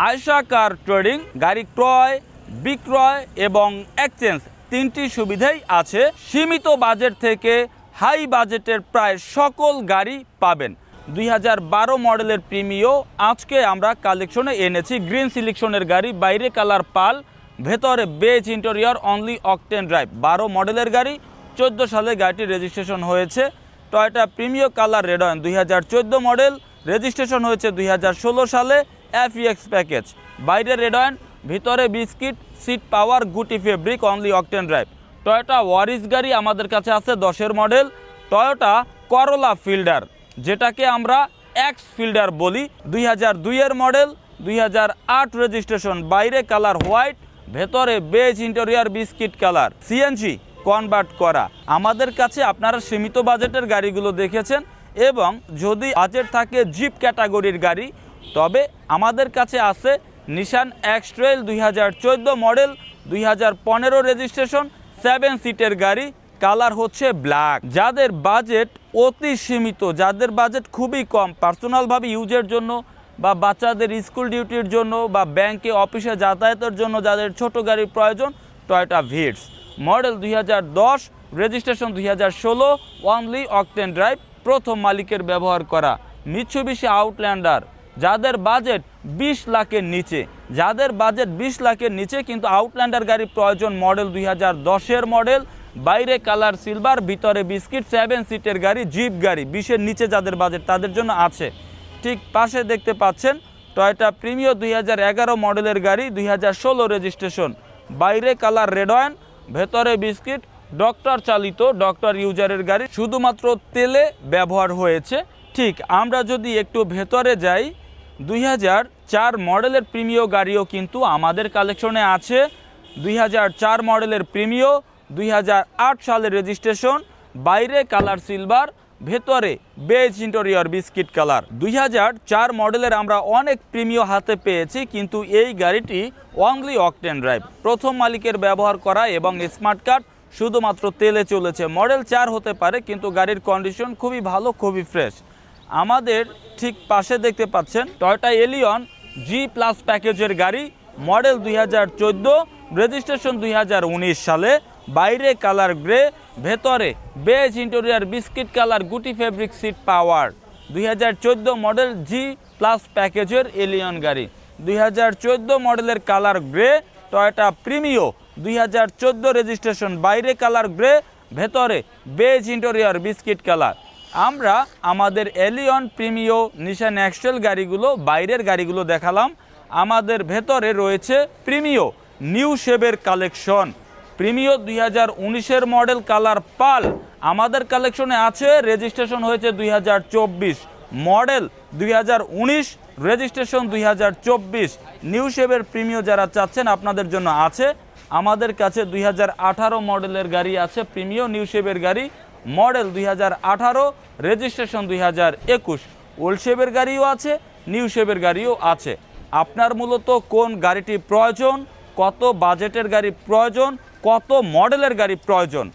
আয়েশা কার trading গাড়ি ক্রয়, বিক্রয় এবং এক্সচেঞ্জ তিনটি সুবিধাই আছে। সীমিত বাজেট থেকে হাই বাজেটের প্রায় সকল গাড়ি পাবেন। 2012 মডেলের প্রিমিও আজকে আমরা কালেকশনে এনেছি। গ্রিন সিলেকশনের গাড়ি, বাইরে কালার পাল, ভেতরে beige interior, only octane drive. 12 মডেলের গাড়ি, 14 সালে গাড়িটি রেজিস্ট্রেশন হয়েছে। Toyota Premio colour red wine 2014 model, registration হয়েছে 2016 সালে। FEX প্যাকেজ, বাইরে রেড ওয়াইন, ভিতরে বিস্কিট, সিট পাওয়ার, গুটি fabric, only octane drive. Toyota ওয়ারিস গাড়ি আমাদের কাছে আছে 10-এর মডেল। টয়োটা করোলা ফিল্ডার, যেটাকে আমরা এক্স ফিল্ডার বলি, 2002-এর মডেল, 2008 রেজিস্ট্রেশন, বাইরে কালার হোয়াইট, ভেতরে beige interior biscuit colour, CNG convert করা। আমাদের কাছে আপনারা সীমিত বাজেটের গাড়িগুলো দেখেছেন, এবং যদি বাজেট থাকে জিপ ক্যাটাগরির গাড়ি, তবে আমাদের কাছে আছে নিশান এক্সট্রেল 2014 মডেল, 2015 রেজিস্ট্রেশন, 7 সিটের গাড়ি, কালার হচ্ছে ব্ল্যাক। যাদের বাজেট অতি সীমিত, যাদের বাজেট খুবই কম, পার্সোনালভাবে ইউজের জন্য বা বাচ্চাদের স্কুল ডিউটির জন্য বা ব্যাংকে অফিসে যাতায়াতের জন্য যাদের ছোট গাড়ির প্রয়োজন, Toyota Vitz model 2010, registration 2016, only octane drive, প্রথম মালিকের ব্যবহার করা। মিৎসুবিশি আউটল্যান্ডার, যাদের বাজেট 20 লাখের নিচে, যাদের বাজেট 20 লাখের নিচে কিন্তু আউটল্যান্ডার গাড়ি প্রয়োজন, মডেল 2010-এর মডেল, বাইরে কালার সিলভার, ভিতরে বিস্কিট, 7 সিটের গাড়ি, জিপ গাড়ি, 20-এর নিচে যাদের বাজেট তাদের জন্য আছে। ঠিক পাশে দেখতে পাচ্ছেন টয়োটা প্রিমিও 2011 মডেলের গাড়ি, 2016 রেজিস্ট্রেশন, বাইরে কালার রেড ওয়াইন, ভেতরে বিস্কিট, ডক্টর চালিত, ডক্টর ইউজারের গাড়ি, শুধুমাত্র তেলে ব্যবহার হয়েছে। ঠিক আমরা যদি একটু ভেতরে যাই, 2004 মডেলের প্রিমিও গাড়িও কিন্তু আমাদের কালেকশনে আছে। 2004 মডেলের প্রিমিও, 2008 সালের রেজিস্ট্রেশন, বাইরে কালার সিলভার, ভেতরে বেজ ইন্টেরিয়র বিস্কিট কালার। 2004 মডেলের আমরা অনেক প্রিমিও হাতে পেয়েছি, কিন্তু এই গাড়িটি অনলি অকটেন ড্রাইভ, প্রথম মালিকের ব্যবহার করা এবং স্মার্ট কার্ড, শুধুমাত্র তেলে চলেছে। মডেল 4 হতে পারে, কিন্তু গাড়ির কন্ডিশন খুবই ভালো, খুবই ফ্রেশ। আমাদের ঠিক পাশে দেখতে পাচ্ছেন টয়োটা এলিয়ন জি প্লাস প্যাকেজের গাড়ি, মডেল 2014, রেজিস্ট্রেশন 2019 সালে, বাইরে কালার গ্রে, ভেতরে বেজ ইন্টেরিয়র বিস্কিট কালার, গুটি fabric, seat power. 2014 model G plus প্যাকেজের এলিয়ন গাড়ি, 2014 মডেলের colour grey. Toyota Premio 2014 registration, বাইরে কালার গ্রে, ভেতরে বেজ ইন্টেরিয়র বিস্কিট কালার। আমরা আমাদের এলিয়ন, প্রিমিও, নিশান এক্সট্রেল গাড়িগুলো, বাইরের গাড়িগুলো দেখালাম। আমাদের ভেতরে রয়েছে প্রিমিও নিউ শেপের কালেকশন। প্রিমিও 2019-এর মডেল, কালার পাল আমাদের কালেকশনে আছে। রেজিস্ট্রেশন হয়েছে 2024, মডেল 2019, রেজিস্ট্রেশন 2024। নিউ শেপের প্রিমিও যারা চাচ্ছেন আপনাদের জন্য আছে। আমাদের কাছে 2018 মডেলের গাড়ি আছে, প্রিমিও নিউ শেপের গাড়ি, মডেল 2018, রেজিস্ট্রেশন 2021। ওল্ড শেপের গাড়িও আছে, নিউ শেপের গাড়িও আছে। আপনার মূলত কোন গাড়িটি প্রয়োজন, কত বাজেটের গাড়ি প্রয়োজন, কত মডেলের গাড়ি প্রয়োজন,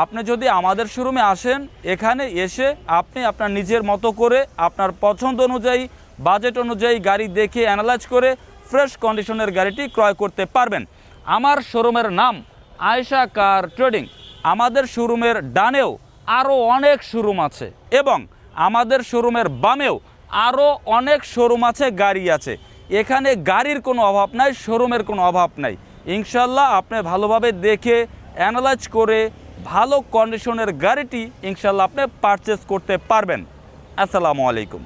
আপনি যদি আমাদের শোরুমে আসেন, এখানে এসে আপনি আপনার নিজের মতো করে আপনার পছন্দ অনুযায়ী, বাজেট অনুযায়ী গাড়ি দেখে অ্যানালাইজ করে ফ্রেশ কন্ডিশনের গাড়িটি ক্রয় করতে পারবেন। আমার শোরুমের নাম আয়েশা কার ট্রেডিং। আমাদের শোরুমের ডানেও আরও অনেক শোরুম আছে, এবং আমাদের শোরুমের বামেও আরও অনেক শোরুম আছে, গাড়ি আছে। এখানে গাড়ির কোনো অভাব নাই, শোরুমের কোনো অভাব নাই। ইনশাল্লাহ আপনি ভালোভাবে দেখে অ্যানালাইজ করে ভালো কন্ডিশনের গাড়িটি ইনশাল্লাহ আপনি পারচেস করতে পারবেন। আসসালামু আলাইকুম।